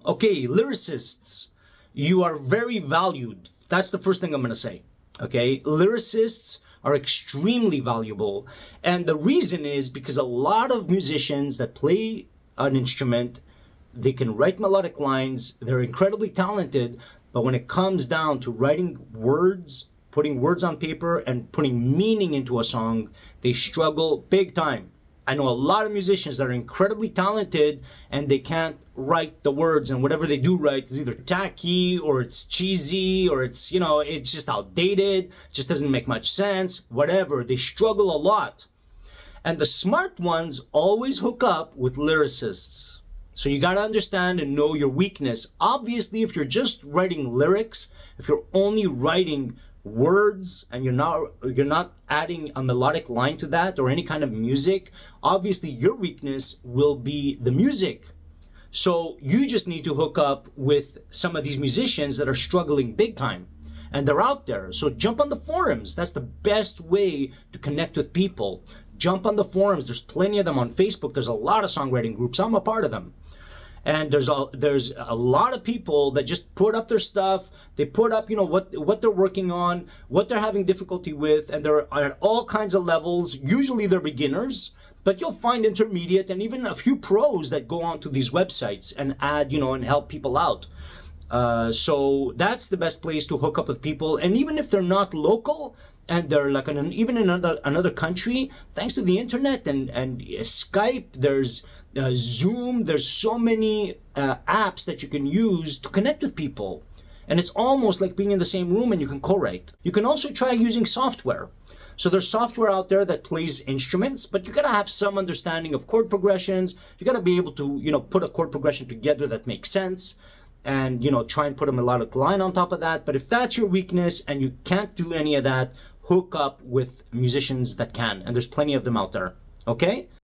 Okay, lyricists, you are very valued. That's the first thing I'm going to say. Okay, lyricists are extremely valuable. And the reason is because a lot of musicians that play an instrument, they can write melodic lines, they're incredibly talented, but when it comes down to writing words, putting words on paper and putting meaning into a song, they struggle big time. I know a lot of musicians that are incredibly talented and they can't write the words, and whatever they do write is either tacky or it's cheesy or it's, you know, it's just outdated, just doesn't make much sense, whatever. They struggle a lot. And the smart ones always hook up with lyricists. So you got to understand and know your weakness. Obviously, if you're just writing lyrics, if you're only writing words and you're not adding a melodic line to that or any kind of music, obviously your weakness will be the music. So you just need to hook up with some of these musicians that are struggling big time, and they're out there. So jump on the forums. That's the best way to connect with people. Jump on the forums. There's plenty of them on Facebook. There's a lot of songwriting groups. I'm a part of them. And there's a lot of people that just put up their stuff. They put up, you know, what they're working on, what they're having difficulty with, and they're at all kinds of levels. Usually they're beginners, but you'll find intermediate and even a few pros that go onto these websites and add, you know, and help people out. So that's the best place to hook up with people. And even if they're not local and they're like even in another country, thanks to the internet and Skype, there's Zoom, there's so many apps that you can use to connect with people. And it's almost like being in the same room and you can co-write. You can also try using software. So there's software out there that plays instruments, but you gotta have some understanding of chord progressions. You gotta be able to, you know, put a chord progression together that makes sense and, you know, try and put a melodic line on top of that. But if that's your weakness and you can't do any of that, hook up with musicians that can. And there's plenty of them out there, okay?